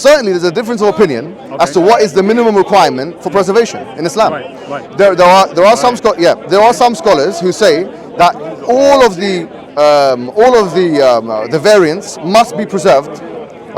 certainly there's a difference of opinion as to what is the minimum requirement for preservation in Islam. Right. There are some scholars who say that all of the variants must be preserved.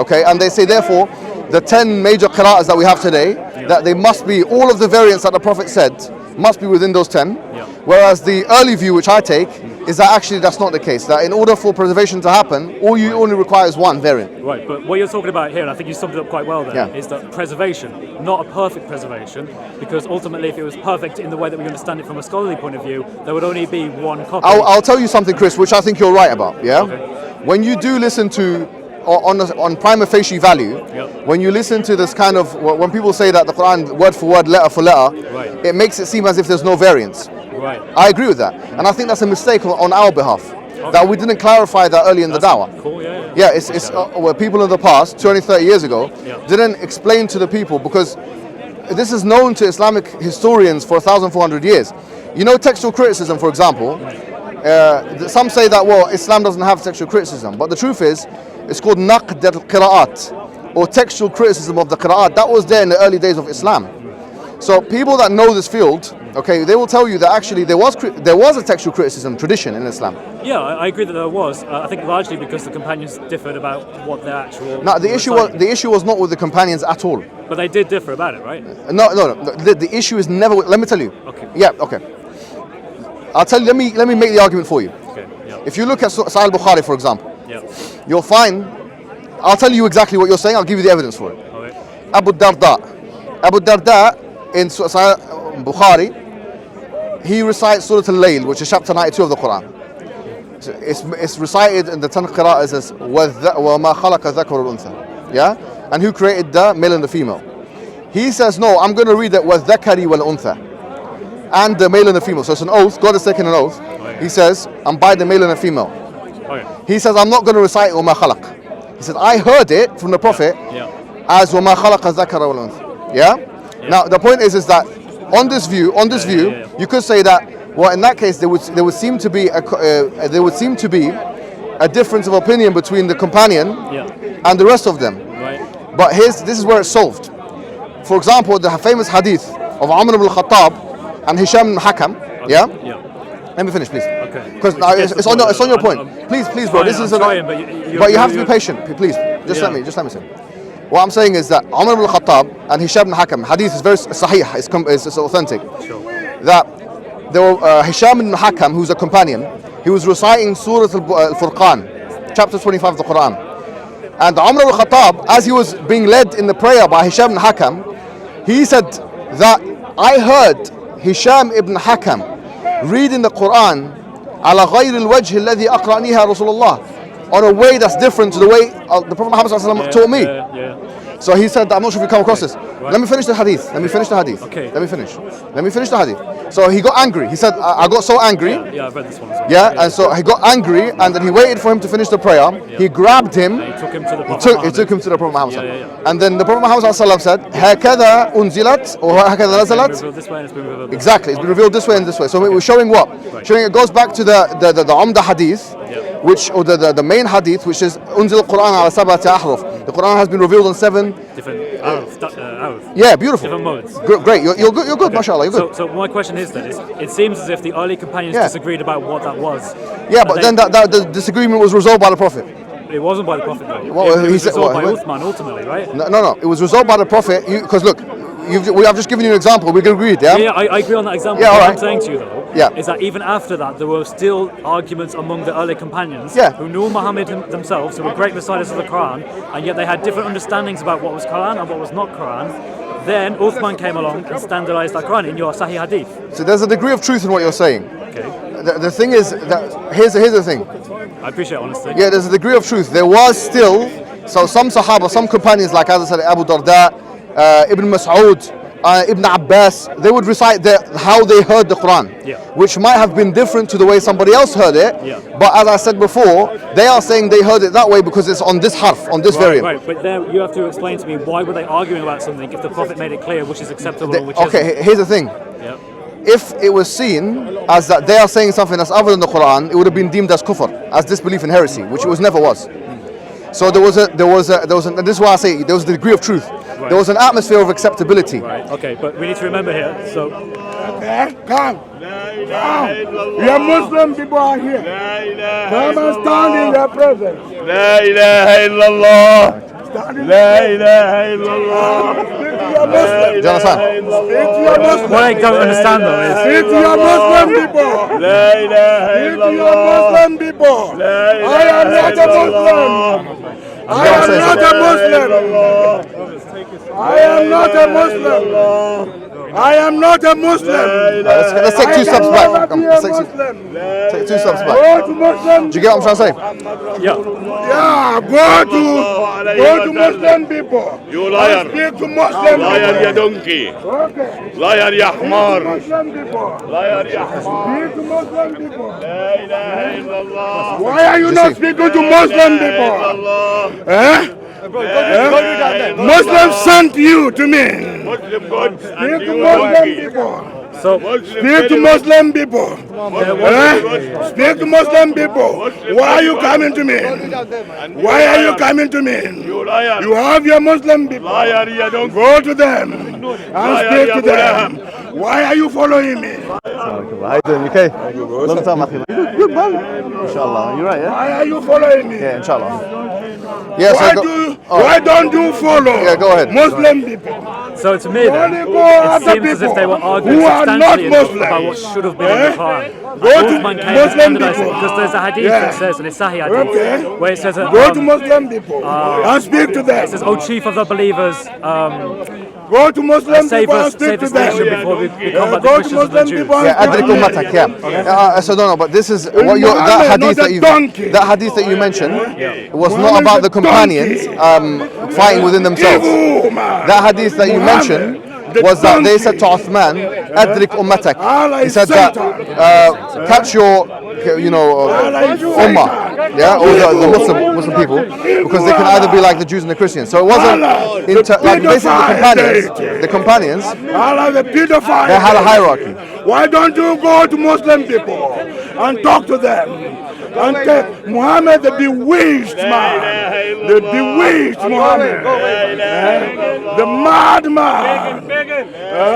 Okay, and they say therefore the 10 major qira'ahs that we have today, that they must be, all of the variants that the Prophet said must be within those 10. Whereas the early view, which I take, is that actually that's not the case. That in order for preservation to happen, all you only require is one variant. Right, but what you're talking about here, and I think you summed it up quite well there, is that preservation, not a perfect preservation, because ultimately if it was perfect in the way that we understand it from a scholarly point of view, there would only be one copy. I'll tell you something, Chris, which I think you're right about, When you do listen to, on prima facie value, when you listen to this kind of, when people say that the Quran word for word, letter for letter, it makes it seem as if there's no variance. Right. I agree with that, and I think that's a mistake on our behalf, that we didn't clarify that early in the Dawah. Cool, it's where people in the past, 20, 30 years ago, didn't explain to the people, because this is known to Islamic historians for 1,400 years. You know, textual criticism, for example, some say that, well, Islam doesn't have textual criticism, but the truth is, it's called naqd al-qira'at, or textual criticism of the qira'at. That was there in the early days of Islam. So people that know this field, okay, they will tell you that actually there was a textual criticism tradition in Islam. Yeah, I agree that there was. I think largely because the companions differed about what their actual. Now the issue was not with the companions at all. But they did differ about it, right? No. The issue is never. Let me tell you. Okay. Yeah. Okay. I'll tell you. Let me make the argument for you. Okay. Yeah. If you look at Sahih Bukhari, for example, you'll find. I'll tell you exactly what you're saying. I'll give you the evidence for it. Okay. Abu Darda in Sahih Bukhari, he recites Surah Al-Layl, which is chapter 92 of the Quran. So it's recited in the 10 qira'ahs as وَمَا خَلَقَ ذَكَرُ الْأُنْثَى. Yeah? And who created the male and the female? He says, no, I'm going to read it وَالذَّكَرِ وَالْأُنْثَى, and the male and the female. So it's an oath. God has taken an oath. He says, I'm by the male and the female. He says, I'm not going to recite وَمَا خَلَقَ. He says, I heard it from the Prophet as وَمَا خَلَقَ الذَّكَرَ وَالْأُنْثَى. Yeah? Now the point is that on this view, you could say that, well, in that case there would seem to be a difference of opinion between the companion and the rest of them. But this is where it's solved. For example, the famous hadith of Umar ibn al-Khattab and Hisham ibn Hakam. Let me finish, please. Okay. Because it's on your point. Please, bro. This is but you have to be patient. Please, just let me say. What I'm saying is that Umar ibn al-Khattab and Hisham ibn Hakam, hadith is very sahih, it's authentic. That there were Hisham ibn Hakam, who's a companion, he was reciting Surah Al-Furqan, chapter 25 of the Quran. And Umar ibn al-Khattab, as he was being led in the prayer by Hisham ibn Hakam, he said that I heard Hisham ibn Hakam reading the Quran على غير الوجه الذي أقرأنيها رسول الله, on a way that's different to the way the Prophet Muhammad taught me. So he said, I'm not sure if you come across this. Let me finish the hadith. Okay. Let me finish the hadith. So he got angry. He said, I got so angry. Yeah, I've read this one as well. Yeah, and so he got angry, and then he waited for him to finish the prayer. He grabbed him. And he took him to the Prophet He took him to the Prophet Muhammad. And then the Prophet Muhammad said, هكذا أنزلت or هكذا نزلت. Exactly, it's been revealed this way and this way. So we're showing what? Showing it goes back to the Umda hadith, which, or the main hadith, which is unzil Quran ala sab'ati ahruf. The Quran has been revealed on 7 different yeah, beautiful. Different modes. Great, you're good, mashallah, you're good. So my question is that it seems as if the early companions disagreed about what that was. Yeah, but then the disagreement was resolved by the Prophet. It wasn't by the Prophet though. Well, it was resolved by Uthman ultimately, right? No, it was resolved by the Prophet, because look, I've just given you an example. We can agree, yeah, I agree on that example. Yeah, what right. I'm saying to you though is that even after that there were still arguments among the early companions who knew Muhammad themselves, who were great reciters of the Quran, and yet they had different understandings about what was Quran and what was not Quran. Then Uthman came along and standardized that Quran in your Sahih Hadith. So there's a degree of truth in what you're saying. Okay. The thing is that here's the thing. I appreciate honesty. Yeah, there's a degree of truth. There was still some Sahaba, some companions, like as I said, Abu Darda, Ibn Mas'ud, Ibn Abbas, they would recite how they heard the Quran, which might have been different to the way somebody else heard it. But as I said before, they are saying they heard it that way because it's on this harf, on this variant. Right, but then you have to explain to me, why were they arguing about something if the Prophet made it clear which is acceptable and which isn't? Here's the thing. If it was seen as that they are saying something that's other than the Quran, it would have been deemed as kufr, as disbelief in heresy, which it never was. So there was and this is why I say there was the degree of truth. Right. There was an atmosphere of acceptability. Right. Okay, but we need to remember here. So. Okay, come. We are Muslim people are here. Come and stand in their presence. La ilaha illallah. La ilaha illallah. Do you understand? What I don't understand though is. Speak to your Muslim people. La ilaha Speak to your illallah. Muslim people. I am not a Muslim. I am not a Muslim. I am not a Muslim. I am not a Muslim. Let's take 2 steps back. Take 2 steps back. Go to Muslim. Do you get what I'm trying to say? Yeah. Yeah, go to Muslim people. You liar. Speak to Muslim Liar ya people. donkey. Okay. Liar ya hamar. Muslim people. Liar ya hamar. Speak to Muslim people. La ilaha illallah. Why are you not speaking to Muslim people? Eh? Muslims sent you to me. Muslim God Speak and to you Muslim donkey. people. So. Speak to Muslim people. Eh? Speak to Muslim people. Why are you coming to me? Why are you coming to me? You liar. You have your Muslim people. Liar ya donkey. Go to them and speak to them. Why are you following me? How you doing? You okay? Long time, Akhi. Good man. Inshallah. You're right, yeah? Why are you following me? Yeah, inshallah. Yeah, Why don't you follow go ahead. Muslim people? So to me, then, Only go it after seems as if they were people arguing who are not substantially Muslims. about what should have been in the Quran. Go to Uthman came Muslim and standardized it, people. because there's a hadith Yeah. that says, and it's Sahih hadith, Okay. where it says that, Go to Muslim people and speak to them. it says, "O chief of the believers, Go to Muslim save people and us, speak save to this nation them. before we become like the Go to Christians and the Muslim Jews." people and Yeah, speak Adrik to them. Ummatak, yeah. So no, but this is what you're, that Muhammad, hadith not a that hadith that you mentioned, it was not Muhammad about is the a companions donkey. fighting within themselves. Evil man. That hadith that you mentioned was that they said to Uthman, Adrik Ummatak. He said that catch your, ummah, yeah, or the Muslim people, because they can either be like the Jews and the Christians. So it wasn't like basically the companions. Allah the pedophile. They had a hierarchy. Why don't you go to Muslim people and talk to them? And take Muhammad the bewitched man, the bewitched Muhammad, the madman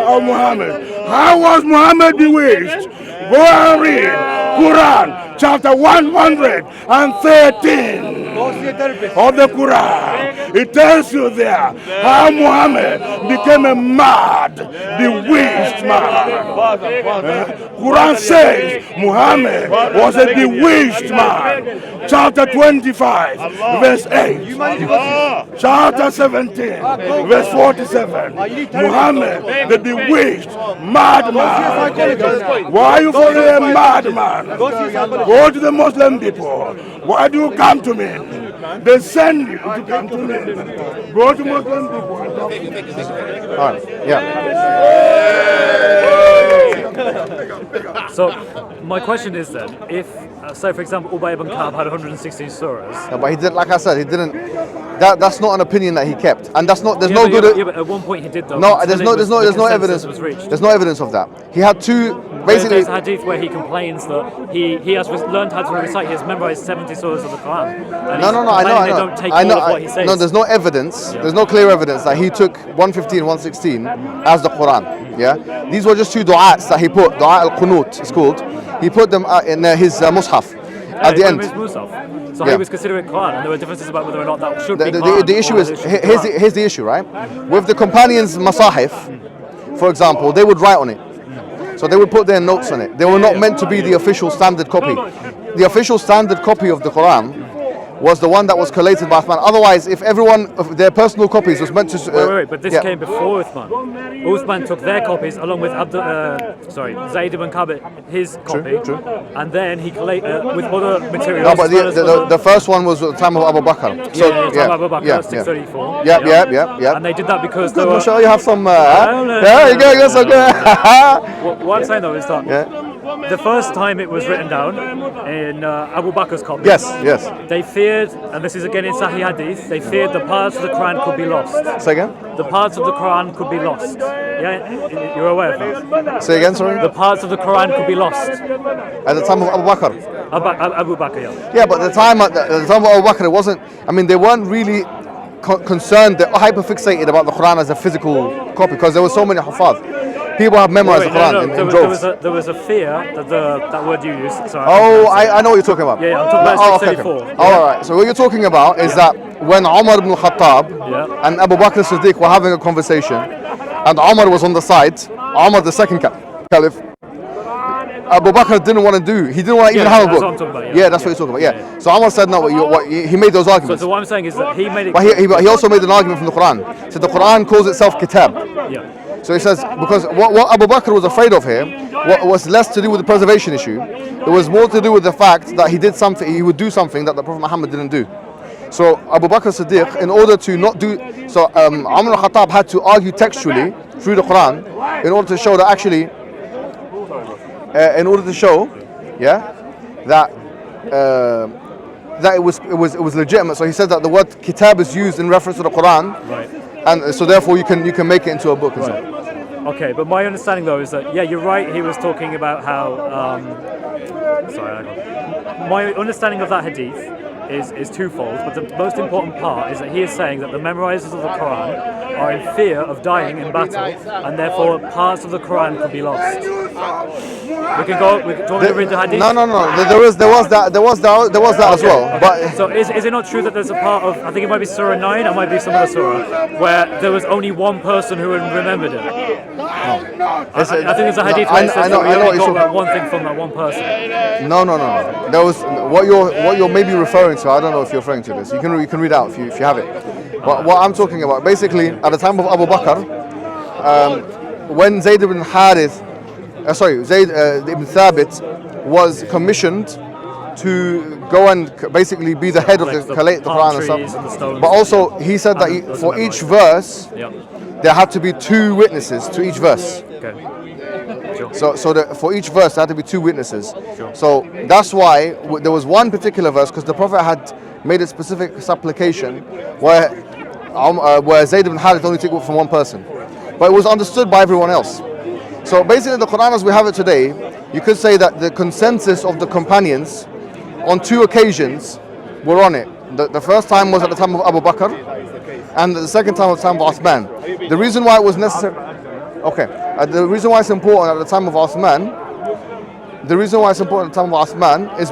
of Muhammad. How was Muhammad bewitched? Go and read Quran chapter 113 of the Quran. It tells you there how Muhammad became a mad, bewitched man. Quran says Muhammad was a bewitched man. Chapter 25, verse 8. Chapter 17, verse 47. Muhammad, the bewitched madman. Why are you following a madman? Go to the Muslim people. Why do you come to me? They send you to come to me. Go to Muslim people and talk to me. All right, yeah. So my question is then, if, say for example, Ubay ibn Ka'b had 116 surahs. No, but he didn't, like I said, he didn't. That's not an opinion that he kept, and that's not. There's no good. Yeah, but at one point he did though. No, until there's no evidence. Was reached. There's no evidence of that. He had two. Basically, There's a hadith where he complains that he has learned how to recite. He has memorized 70 surahs of the Quran. And No, I know. They don't take I know. all of what he says. No, there's no evidence. There's no clear evidence that he took 115, 116 as the Quran. Yeah, these were just two du'as that he put. Du'a al-Qunut, it's called. He put them in his mushaf at the end. So he was considering Quran, and there were differences about whether or not that should be Quran. The issue is here's the issue, right? With the companions' masahif, for example, they would write on it. So they would put their notes on it. They were not meant to be the official standard copy. The official standard copy of the Quran was the one that was collated by Uthman. Otherwise, if everyone of their personal copies was meant to... wait, but this came before Uthman. Uthman took their copies along with Zayd ibn Ka'b, his copy, True. And then he collated with other materials. No, but the first one was at the time of Abu Bakr. So, Abu Bakr, 634. Yeah. And they did that because Good, they were... you have some... yeah, you go, that's okay. What I'm saying though is that the first time it was written down in Abu Bakr's copy. Yes, yes. They feared, and this is again in Sahih Hadith, they feared the parts of the Quran could be lost. Say again? The parts of the Quran could be lost. Yeah, you're aware of that? Say again, sorry? The parts of the Quran could be lost. At the time of Abu Bakr? Abu Bakr, yeah. Yeah, but at the time of Abu Bakr, it wasn't, I mean, they weren't really concerned, they're hyperfixated about the Quran as a physical copy because there were so many hafaz. People have memorized the Quran in droves. There was a fear that that word you used. Sorry, I know what you're talking about. Yeah, I'm talking about 634. Okay. All right. So what you're talking about is that when Umar ibn al-Khattab and Abu Bakr as-Siddiq were having a conversation, and Umar was on the side, Umar the second caliph, Abu Bakr didn't want to do. He didn't want to even have a book. That's what I'm talking about, yeah, that's what you're talking about. Yeah. So Umar said no. He made those arguments. So what I'm saying is that he made it. But he also made an argument from the Quran. So the Quran calls itself kitab. Yeah. So he says, because what Abu Bakr was afraid of here was less to do with the preservation issue. It was more to do with the fact that he would do something that the Prophet Muhammad didn't do. So Abu Bakr Siddiq, in order to not do, so Umar al-Khattab had to argue textually through the Quran in order to show that actually, that it was legitimate. So he said that the word kitab is used in reference to the Quran. Right. And so therefore you can make it into a book. Right. Okay, but my understanding though is that you're right. He was talking about how. My understanding of that hadith is twofold, but the most important part is that he is saying that the memorizers of the Quran are in fear of dying in battle, and therefore parts of the Quran could be lost. We can go. Do you want me to read the hadith? No. There was that as well. But so is it not true that there's a part of, I think it might be Surah 9, it might be some other surah, where there was only one person who remembered it? No. I think there's a hadith where it says that we only got one thing from that one person. No. There was what you're maybe referring to. I don't know if you're referring to this. You can read out if you have it. But what I'm talking about, basically, at the time of Abu Bakr, when Zayd ibn Thabit was commissioned to go and basically be the head of the collate the Quran and stuff. But also he said that for each verse there had to be 2 witnesses to each verse. Okay. Sure. So for each verse there had to be 2 witnesses. Sure. So that's why there was one particular verse, because the Prophet had made a specific supplication where Zayd ibn Harith only took it from one person, but it was understood by everyone else. So basically the Quran as we have it today, you could say that the consensus of the companions on 2 occasions were on it. The first time was at the time of Abu Bakr, and the second time was at the time of Uthman. The reason why it was necessary, the reason why it's important at the time of Uthman, is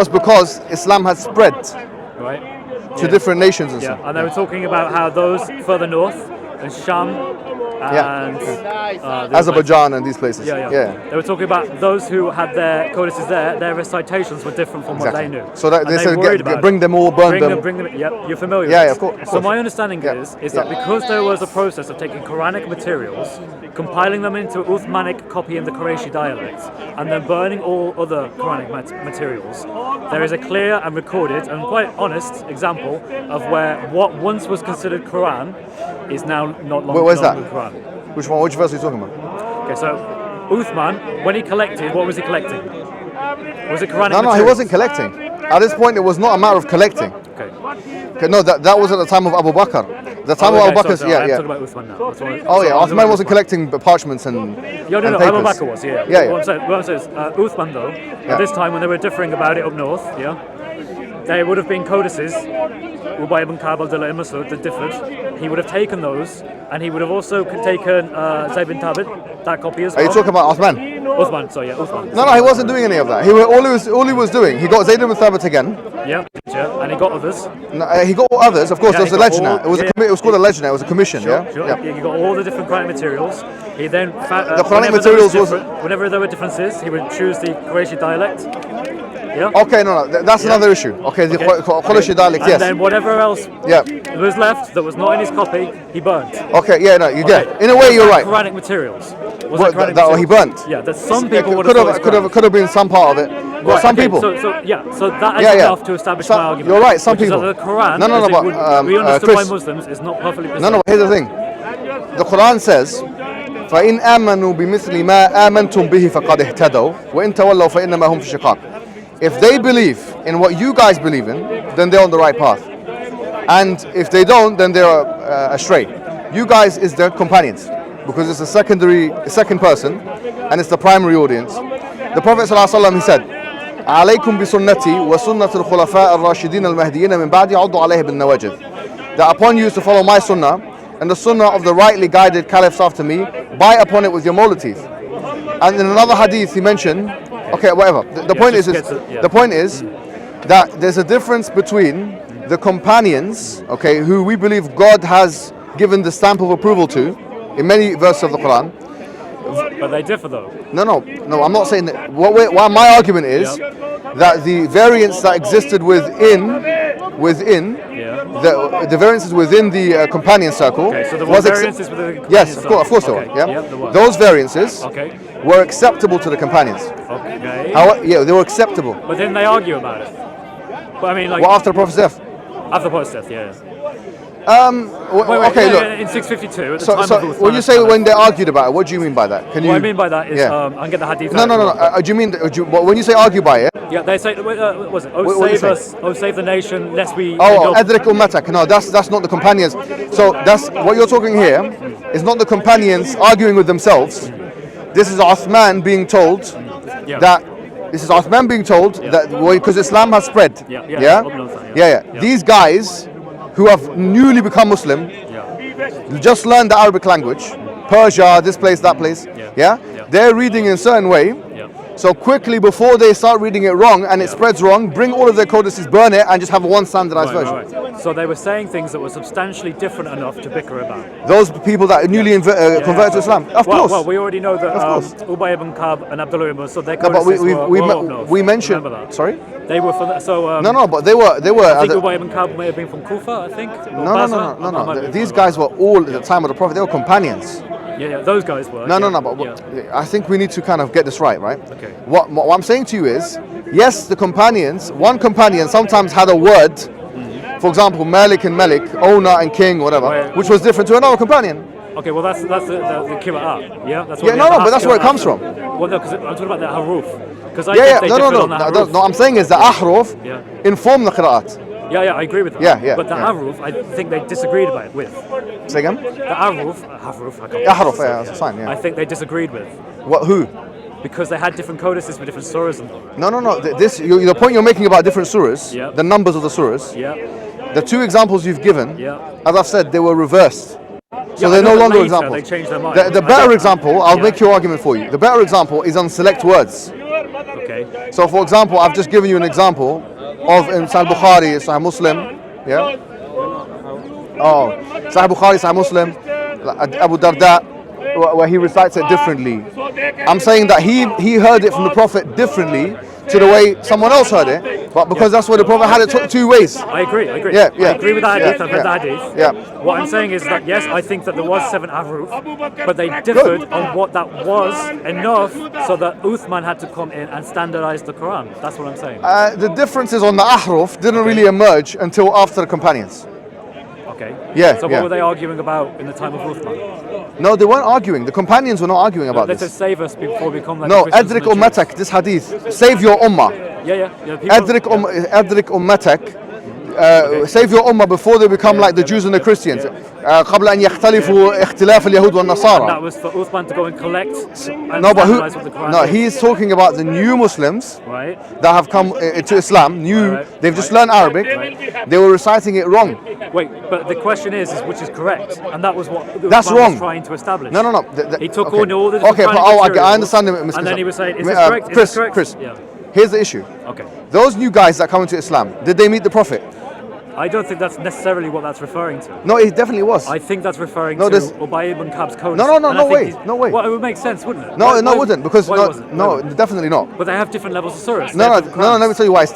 because Islam had spread to different nations and stuff. And they were talking about how those further north, and Sham, and Azerbaijan and these places. They were talking about those who had their codices there, their recitations were different from what they knew. So that they said, bring them all, burn them. Bring them. Yeah, you're familiar with this. Yeah, of course. So my understanding is that because there was a process of taking Quranic materials, compiling them into Uthmanic copy in the Qurayshi dialect, and then burning all other Quranic materials, there is a clear and recorded and quite honest example of where what once was considered Quran is now not longer Quran. Which one? Which verse are you talking about? Okay, so Uthman, when he collected, what was he collecting? Was it Quranic materials? No, he wasn't collecting. At this point, it was not a matter of collecting. Okay, no, that was at the time of Abu Bakr. The time of Abu Bakr, I'm talking about Uthman now. Uthman wasn't collecting parchments and papers. Abu Bakr was, What I'm saying is, Uthman though, at this time when they were differing about it up north, there would have been codices, Ubay ibn Ka'b, Abdullah ibn Masud, that differed. He would have taken those, and he would have also taken Zayd bin Thabit, that copy as well. Are you talking about Uthman? Uthman. No, he wasn't doing any of that. All he was doing, he got Zayd bin Thabit again. Yeah, and he got others. No, he got others, of course. There was a lejna. It was called a lejna. It was a commission. He got all the different Quranic materials. He then the Quranic materials whenever there were differences, he would choose the Qurayshi dialect. Yeah. Okay, no, that's another issue. Okay, the Qurayshi dialect, yes. And then whatever else was left that was not in his copy, he burnt. Okay, you get. In a way, you're right. Quranic materials. He burnt. Yeah, that some people would have could have been some part of it. But some people. So that is enough to establish my argument. You're right. Some people. The Quran, but we understood by Muslims is not perfectly precise. No. Here's the thing. The Quran says, فإن آمنوا بمثل ما آمنتم به فقد اهتدوا وإن تولوا فإنما هم في شقاق. If they believe in what you guys believe in, then they're on the right path. And if they don't, then they're astray. You guys is their companions, because it's a second person, and it's the primary audience. The Prophet ﷺ, he said, عليكم بسنتي وسنة الخلفاء الراشدين المهديين من بعدي عضوا عليه بالنواجذ. That upon you is to follow my sunnah and the sunnah of the rightly guided caliphs after me, bite upon it with your molar teeth. And in another hadith he mentioned, okay, whatever. The point is that there's a difference between the companions, okay, who we believe God has given the stamp of approval to in many verses of the Quran. But they differ though. No, I'm not saying that. What my argument is that the variance that existed within the variances within the companion circle. Okay, so there were variances within the companion yes, circle. of course there were. Yeah, there were. Those variances were acceptable to the companions. Okay. They were acceptable. But then they argue about it. But I mean, like. Well, after the Prophet's death. After the Prophet's death, yeah. Okay, look. In 652, at the time of Uthman, when you say when they argued about it, what do you mean by that? What I mean by that is, I get the hadith. No. Do you mean when you say argue by it? Yeah, they say, was it? Save the nation, lest we. Adrik ummatak. No, that's not the companions. So that's what you're talking here. Is not the companions arguing with themselves. This is Uthman being told that. This is Uthman being told that because Islam has spread. Yeah. These guys who have newly become Muslim, just learned the Arabic language, Persia, this place, that place, they're reading in a certain way, so quickly before they start reading it wrong and it spreads wrong, bring all of their codices, burn it, and just have one standardized version. Right. So they were saying things that were substantially different enough to bicker about. Those people that newly converted to Islam, of course. Well, we already know that Ubay ibn Ka'b and Abdullah ibn Mas'ud, their codices we mentioned. Sorry. They were from but they were. I think Ubay ibn Ka'b may have been from Kufa, I think. No. These guys were all at the time of the Prophet. They were companions. Yeah, those guys were. No. But I think we need to kind of get this right? Okay. What I'm saying to you is, yes, the companions. One companion sometimes had a word. For example, Malik and Malik, owner and king, whatever, which was different to another companion. Okay, well that's the Qira'ah, yeah. That's but that's where it comes from. Well, no, because I'm talking about the haruf. Because I think they differed on the haruf. No, I'm saying is the ahruf inform the qira'at. Yeah, I agree with that. Yeah. But the haruf, I think they disagreed with. Say again? The haruf, that's fine. Yeah. I think they disagreed with. What? Who? Because they had different codices with different surahs in them. No. The point you're making about different surahs, the numbers of the surahs. The two examples you've given, as I've said, they were reversed. So they're no longer examples. They changed their mind. The better example, I'll make your argument for you. The better example is on select words. Okay. So for example, I've just given you an example of in Sahih Bukhari, Sahih Muslim. Yeah. Sahih Bukhari, Sahih Muslim, Abu Darda, where he recites it differently. I'm saying that he heard it from the Prophet differently to the way someone else heard it, but because that's where the Prophet had it two ways. I agree. Yeah. I agree with that hadith. I've read the hadith. Yeah. What I'm saying is that yes, I think that there was 7 ahruf, but they differed on what that was enough so that Uthman had to come in and standardize the Quran. That's what I'm saying. The differences on the ahruf didn't really emerge until after the companions. Okay. Yeah. So what were they arguing about in the time of Uthman? No, they weren't arguing. The companions were not arguing about this. Let's just save us before we become like Adrik ummatak, this hadith. Save your ummah. Yeah. Adrik ummatak. Save your ummah before they become like the Jews and the Christians. قبل أن يختلفوا اختلاف اليهود والنصارى. That was for Uthman to go and collect. He's talking about the new Muslims that have come into Islam. They've just learned Arabic. They were reciting it wrong. Wait, but the question is which is correct, and that was what That's Uthman wrong. was trying to establish. No. He took on all the different I understand him. And then he was saying, is this correct? Is this correct? Chris. Yeah. Here's the issue. Okay. Those new guys that come into Islam, did they meet the Prophet? I don't think that's necessarily what that's referring to. No, it definitely was. I think that's referring to Ubay ibn Ka'b's code. No way. Well, it would make sense, wouldn't it? No, it wouldn't, because why wasn't? definitely not. But they have different levels of surahs. No, let me tell you why.